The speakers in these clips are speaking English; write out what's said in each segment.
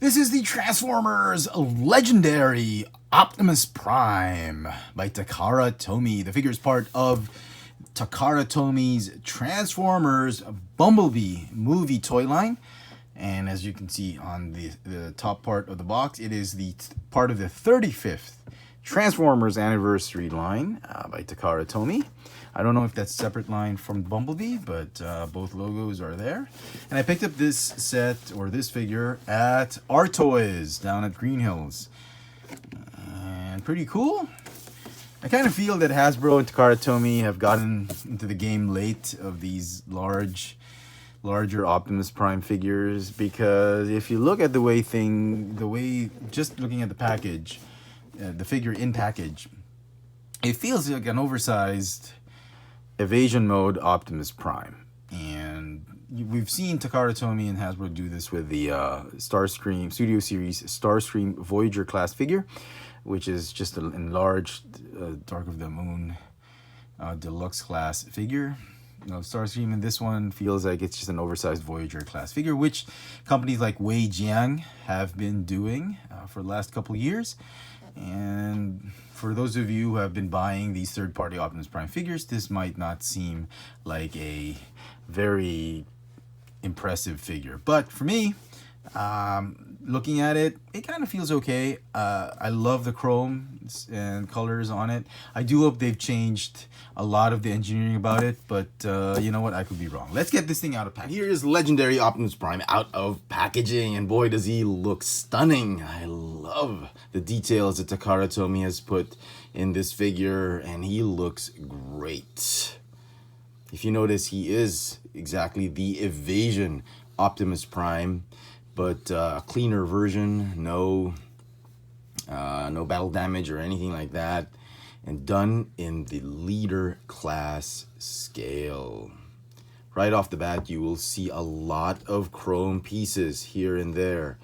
This is the Transformers Legendary Optimus Prime by Takara Tomy. The figure is part of Takara Tomy's Transformers Bumblebee movie toy line. And as you can see on the top part of the box, it is the part of the 35th Transformers Anniversary line by Takara Tomy. I don't know if that's a separate line from Bumblebee, but both logos are there. And I picked up this set, or this figure, at Our Toys down at Green Hills. And pretty cool. I kind of feel that Hasbro and Takara Tomy have gotten into the game late of these larger Optimus Prime figures, because if you look at the way just looking at the package, the figure in package, it feels like an oversized evasion mode Optimus Prime. And we've seen Takara Tomy and Hasbro do this with the Starscream Studio Series Starscream Voyager class figure, which is just an enlarged Dark of the Moon deluxe class figure. Starscream in this one feels like it's just an oversized Voyager class figure, which companies like Wei Jiang have been doing for the last couple years. And for those of you who have been buying these third-party Optimus Prime figures, this might not seem like a very impressive figure. But for me, looking at it, it kind of feels okay. I love the chrome and colors on it. I do hope they've changed a lot of the engineering about it, but you know what? I could be wrong. Let's get this thing out of packaging. Here is Legendary Optimus Prime out of packaging, and boy, does he look stunning. I love the details that Takara Tomy has put in this figure, and he looks great. If you notice, he is exactly the evasion Optimus Prime, but a cleaner version, no battle damage or anything like that, and done in the leader class scale. Right off the bat, you will see a lot of chrome pieces here and there,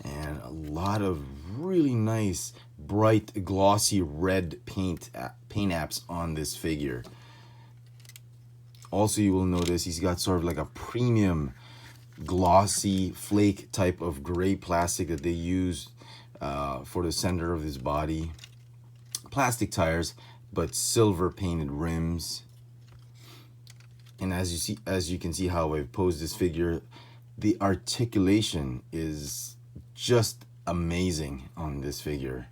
and a lot of really nice, bright, glossy red paint apps on this figure. Also, you will notice he's got sort of like a premium glossy flake type of gray plastic that they use for the center of his body. Plastic tires, but silver painted rims. And as you can see how I've posed this figure, the articulation is just amazing on this figure.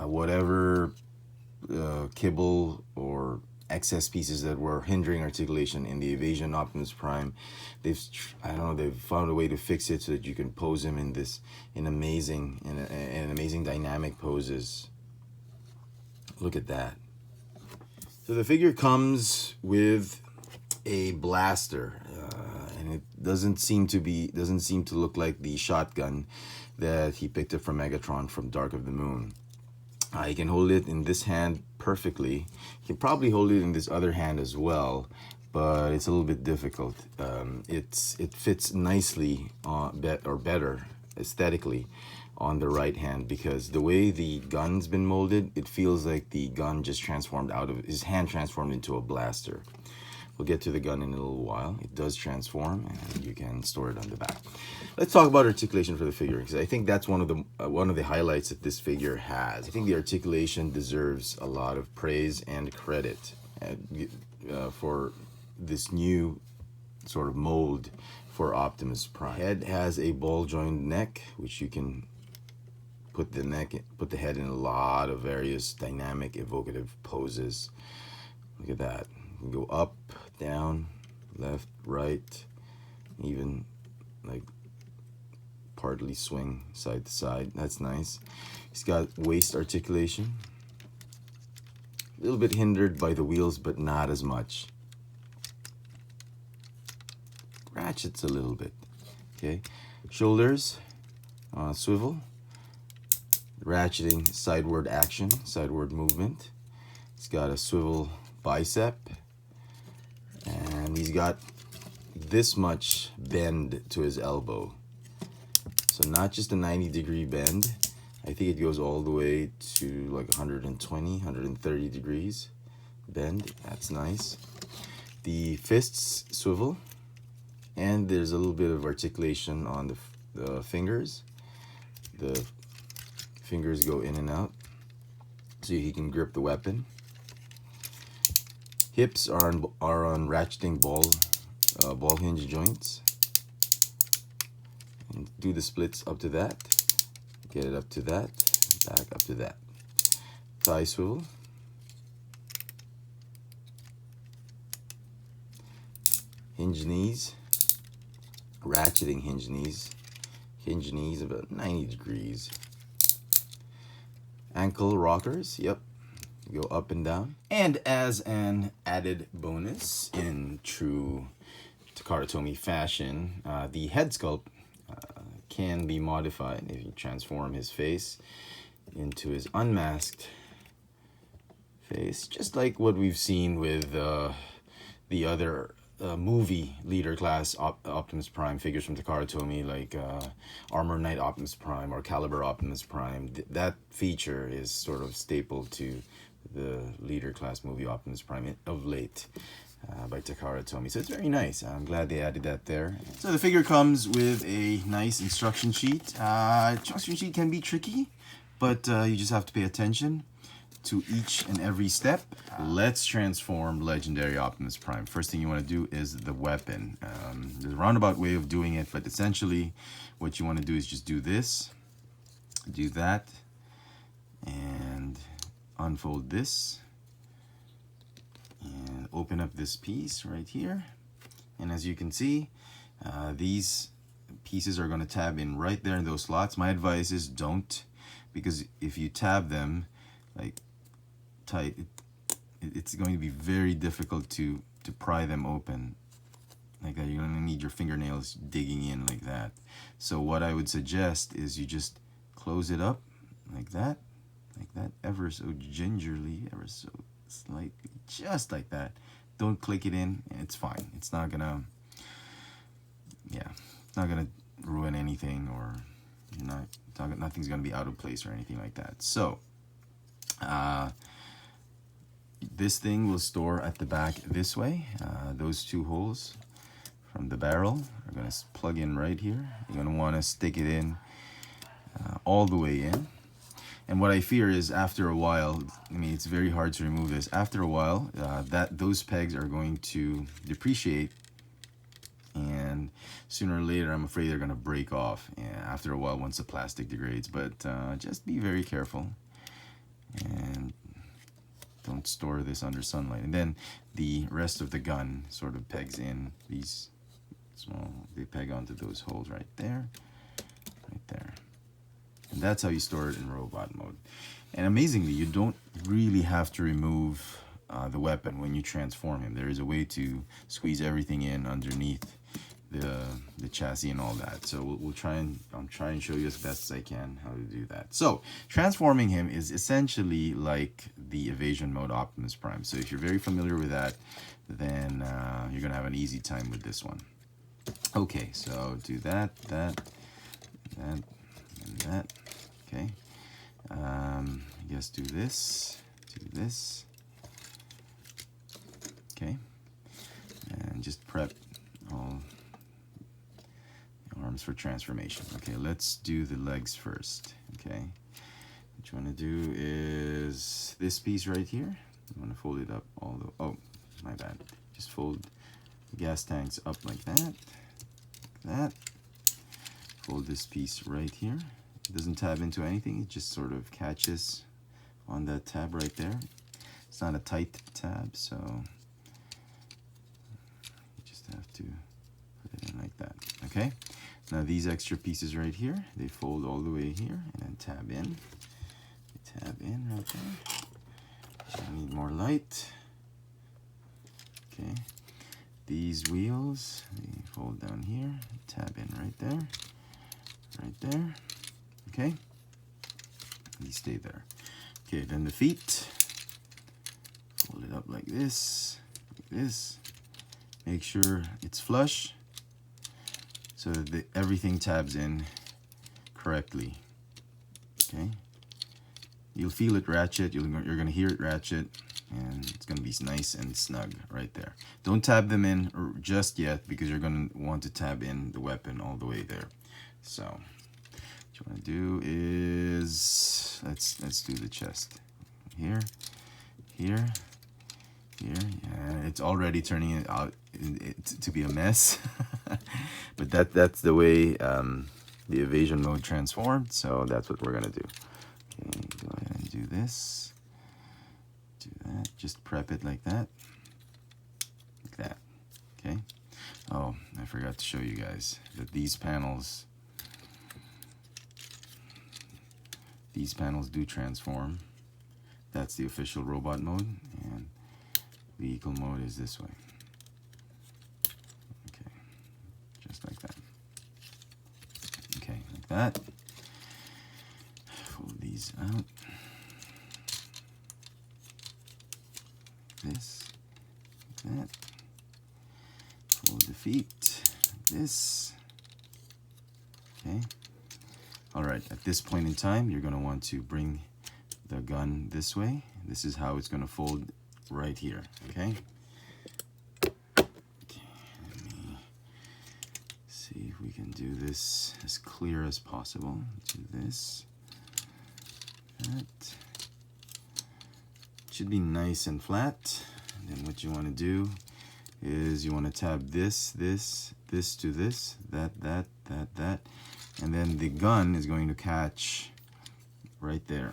Whatever kibble or excess pieces that were hindering articulation in the evasion Optimus Prime, they've found a way to fix it so that you can pose him in amazing dynamic poses. Look at that. So the figure comes with a blaster, and it doesn't seem to look like the shotgun that he picked up from Megatron from Dark of the Moon. He can hold it in this hand perfectly. He can probably hold it in this other hand as well, but it's a little bit difficult. It fits nicely better aesthetically on the right hand, because the way the gun's been molded, it feels like the gun just transformed out of his hand, transformed into a blaster. We'll get to the gun in a little while. It does transform, and you can store it on the back. Let's talk about articulation for the figure, because I think that's one of the highlights that this figure has. I think the articulation deserves a lot of praise and credit for this new sort of mold for Optimus Prime. Head has a ball-joined neck, which you can put the head in a lot of various dynamic, evocative poses. Look at that. You can go up, down, left, right, even like partly swing side to side. That's nice. He's got waist articulation. A little bit hindered by the wheels, but not as much. Ratchets a little bit. Okay. Shoulders swivel. Ratcheting sideward action, sideward movement. He's got a swivel bicep, and he's got this much bend to his elbow. So not just a 90-degree bend. I think it goes all the way to like 120, 130 degrees bend. That's nice. The fists swivel, and there's a little bit of articulation on the fingers. the fingers go in and out so he can grip the weapon. Hips are on ratcheting ball hinge joints. And do the splits up to that. Get it up to that. Back up to that. Thigh swivel. Hinge knees. Ratcheting hinge knees. Hinge knees about 90 degrees. Ankle rockers. Yep. Go up and down. And as an added bonus in true Takara Tomy fashion, the head sculpt can be modified if you transform his face into his unmasked face, just like what we've seen with the other movie leader class Optimus Prime figures from Takara Tomy, like Armor Knight Optimus Prime or Caliber Optimus Prime. That feature is sort of staple to the leader class movie Optimus Prime of late by Takara Tomy. So it's very nice. I'm glad they added that there. So the figure comes with a nice instruction sheet. Instruction sheet can be tricky, but you just have to pay attention to each and every step. Let's transform legendary Optimus Prime. First thing you want to do is the weapon. There's a roundabout way of doing it, but essentially what you want to do is just do this, do that, and unfold this, and open up this piece right here. And as you can see, these pieces are going to tab in right there in those slots. My advice is don't, because if you tab them like tight, it's going to be very difficult to pry them open like that. You're going to need your fingernails digging in like that. So what I would suggest is you just close it up like that, ever so gingerly, ever so slightly, just like that. Don't click it in, and it's fine. It's not gonna, it's not gonna ruin anything, or nothing's gonna be out of place or anything like that. So this thing will store at the back this way. Those two holes from the barrel are gonna plug in right here. You're gonna want to stick it in all the way in. And what I fear is after a while, I mean, it's very hard to remove this. After a while, those pegs are going to depreciate, and sooner or later, I'm afraid they're going to break off after a while once the plastic degrades. But just be very careful, and don't store this under sunlight. And then the rest of the gun sort of pegs in. These small, they peg onto those holes right there, right there. And that's how you store it in robot mode. And amazingly, you don't really have to remove the weapon when you transform him. There is a way to squeeze everything in underneath the chassis and all that. So I'll try and show you as best as I can how to do that. So transforming him is essentially like the evasion mode Optimus Prime. So if you're very familiar with that, then you're gonna have an easy time with this one. Okay, so do that, and that. Okay, I guess do this, okay, and just prep all the arms for transformation. Okay, let's do the legs first. Okay, what you want to do is this piece right here. You want to fold it up all the, oh, my bad, just fold the gas tanks up like that, fold this piece right here. It doesn't tab into anything, it just sort of catches on that tab right there. It's not a tight tab, so you just have to put it in like that. Okay, now these extra pieces right here, they fold all the way here and then tab in. Tab in right there. I need more light. Okay, these wheels, they fold down here, tab in right there, right there. Okay, these stay there. Okay, then the feet, fold it up like this, make sure it's flush so that everything tabs in correctly. Okay, you'll feel it ratchet, you're gonna hear it ratchet, and it's gonna be nice and snug right there. Don't tab them in just yet, because you're gonna want to tab in the weapon all the way there. So what you want to do is let's do the chest. Here, here, here. Yeah, it's already turning it out to be a mess. But that's the way the evasion mode transformed. So that's what we're gonna do. Okay, go ahead and do this. Do that. Just prep it like that. Like that. Okay. Oh, I forgot to show you guys that these panels do transform. That's the official robot mode, and vehicle mode is this way. Okay, just like that. Okay, like that. Fold these out. This, like that. Fold the feet, like this. Okay. All right, at this point in time, you're gonna want to bring the gun this way. This is how it's gonna fold right here, okay? Okay, let me see if we can do this as clear as possible. Do this, that. It should be nice and flat. And then what you wanna do is you wanna tab this, this, this to this, that, that. And then the gun is going to catch right there.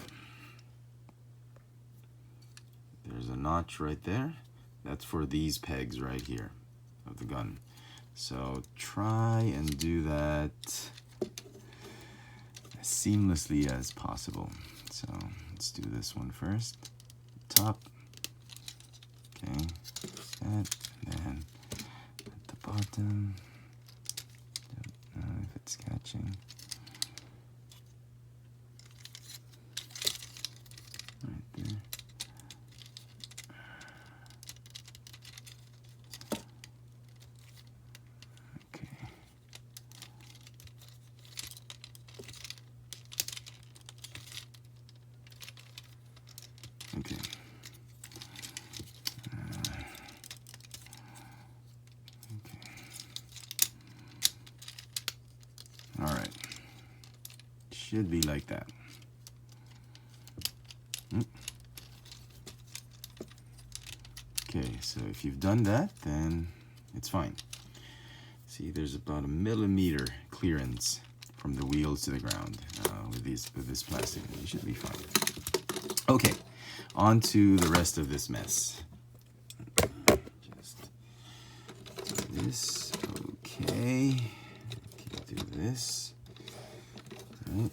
There's a notch right there. That's for these pegs right here of the gun. So try and do that as seamlessly as possible. So let's do this one first. Top. Okay. That. And then at the bottom. Don't know if it's catching. Right there. Okay. Okay. All right, should be like that. Okay, so if you've done that, then it's fine. See, there's about a millimeter clearance from the wheels to the ground with this plastic. You should be fine. Okay, on to the rest of this mess. Just do this. Okay. Do this. Right.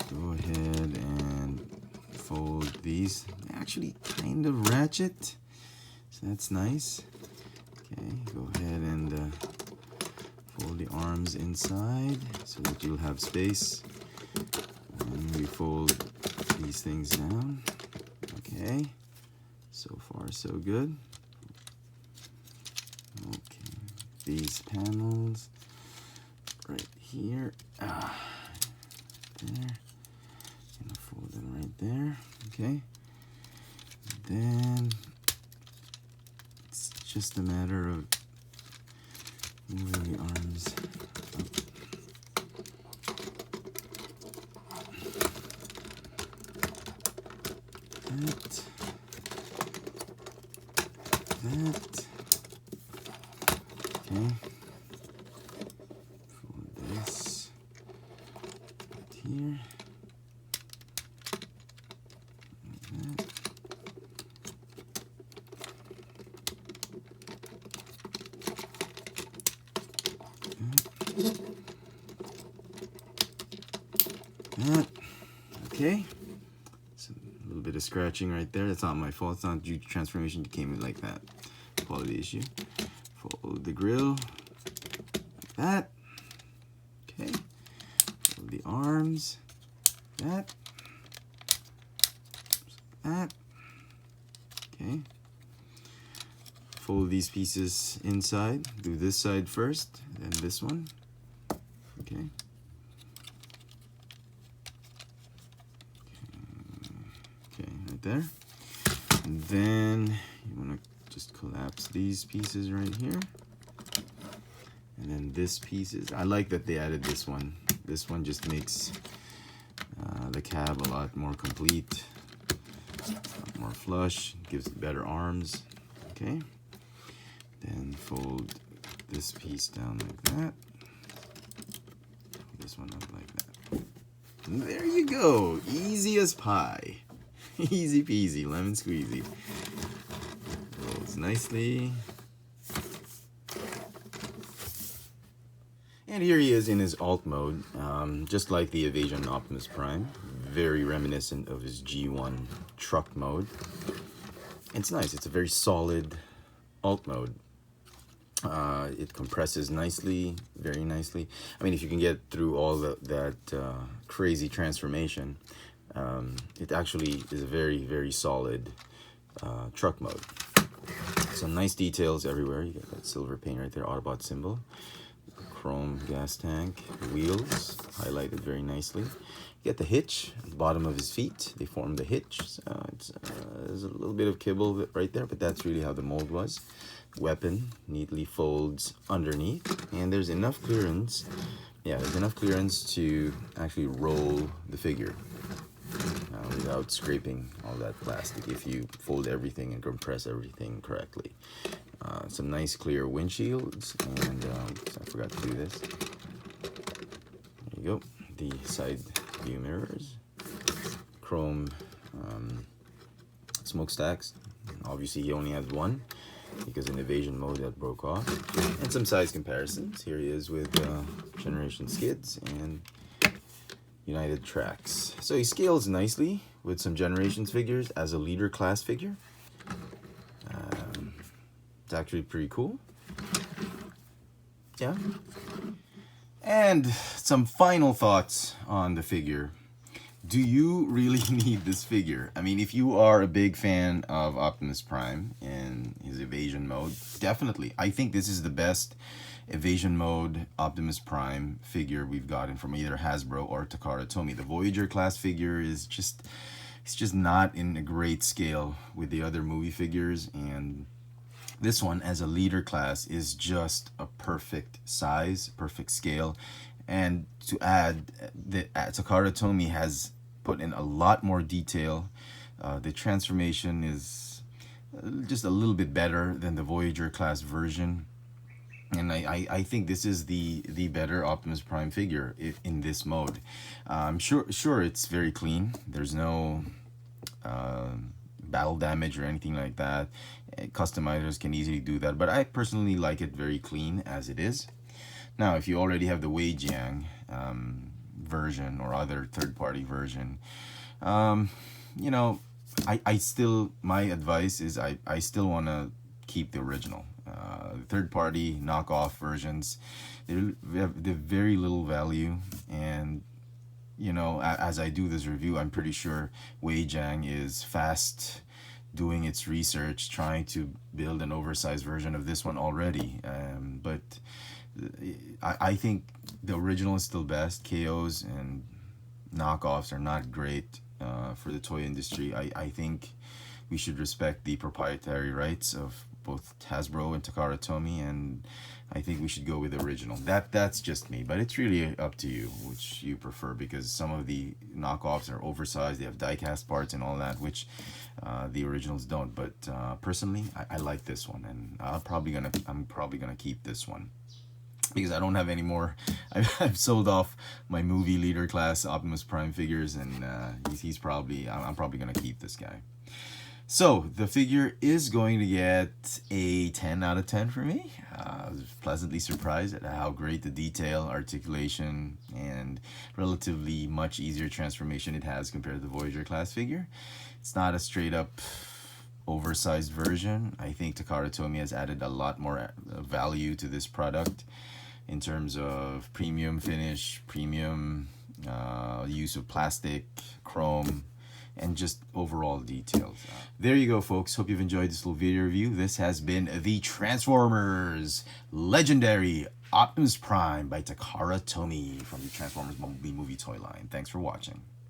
Go ahead and fold these. Actually, kind of ratchet, so that's nice. Okay, go ahead and fold the arms inside so that you'll have space. And we fold these things down. Okay, so far so good. Okay, these panels right here, there, gonna fold them right there. Okay, then it's just a matter of moving the arms up. That. Okay. Fold this right here. Like that. That. Okay. So a little bit of scratching right there. That's not my fault. It's not due to transformation. It came in like that. Quality issue. Fold the grill like that. Okay. Fold the arms. That. That. Okay. Fold these pieces inside. Do this side first, then this one. Okay. Okay, right there. And then you want to just collapse these pieces right here. And then this piece is, I like that they added this one This one just makes the cab a lot more complete, a lot more flush, gives it better arms. Okay, then fold this piece down like that, this one up like that. And there you go, easy as pie. Easy peasy, lemon squeezy. Rolls nicely. And here he is in his alt mode, just like the Evasion Optimus Prime. Very reminiscent of his G1 truck mode. It's nice, it's a very solid alt mode. It compresses nicely, very nicely. I mean, if you can get through all that crazy transformation, it actually is a very, very solid truck mode. Some nice details everywhere. You got that silver paint right there, Autobot symbol. Chrome gas tank, wheels, highlighted very nicely. You get the hitch at the bottom of his feet. They form the hitch. So there's a little bit of kibble right there, but that's really how the mold was. Weapon neatly folds underneath, and there's enough clearance. Yeah, there's enough clearance to actually roll the figure without scraping all that plastic if you fold everything and compress everything correctly. Some nice clear windshields, and I forgot to do this. There you go. The side view mirrors, chrome smokestacks. Obviously, he only has one because in evasion mode that broke off. And some size comparisons. Here he is with Generation Skids and United Tracks. So he scales nicely with some Generations figures as a leader class figure. It's actually pretty cool. Yeah. And some final thoughts on the figure. Do you really need this figure? I mean, if you are a big fan of Optimus Prime in his evasion mode, definitely. I think this is the best evasion mode Optimus Prime figure we've gotten from either Hasbro or Takara Tomy. The Voyager class figure is just, it's just not in a great scale with the other movie figures, and this one as a leader class is just a perfect size, perfect scale. And to add, the Takara Tomy has put in a lot more detail. The transformation is just a little bit better than the Voyager class version. And I think this is the better Optimus Prime figure in this mode. I'm sure it's very clean. There's no battle damage or anything like that. Customizers can easily do that, but I personally like it very clean as it is. Now, if you already have the Wei Jiang version or other third-party version, you know, I still, my advice is I still want to keep the original. Third-party knockoff versions, they're very little value, and you know, as I do this review, I'm pretty sure Wei Jiang is fast doing its research, trying to build an oversized version of this one already. But I think the original is still best. KOs and knockoffs are not great for the toy industry. I think we should respect the proprietary rights of both Hasbro and Takara Tomy, and I think we should go with the original. That's just me, but it's really up to you which you prefer, because some of the knockoffs are oversized, they have die-cast parts and all that, which the originals don't. But personally, I like this one, and I'm probably gonna keep this one because I don't have any more. I've sold off my movie leader class Optimus Prime figures, and I'm probably gonna keep this guy. So the figure is going to get a 10 out of 10 for me. I was pleasantly surprised at how great the detail, articulation, and relatively much easier transformation it has compared to the Voyager class figure. It's not a straight up oversized version. I think Takara Tomy has added a lot more value to this product in terms of premium finish, premium use of plastic, chrome, and just overall details. There you go, folks. Hope you've enjoyed this little video review. This has been the Transformers Legendary Optimus Prime by Takara Tomy from the Transformers Bumblebee movie toy line. Thanks for watching.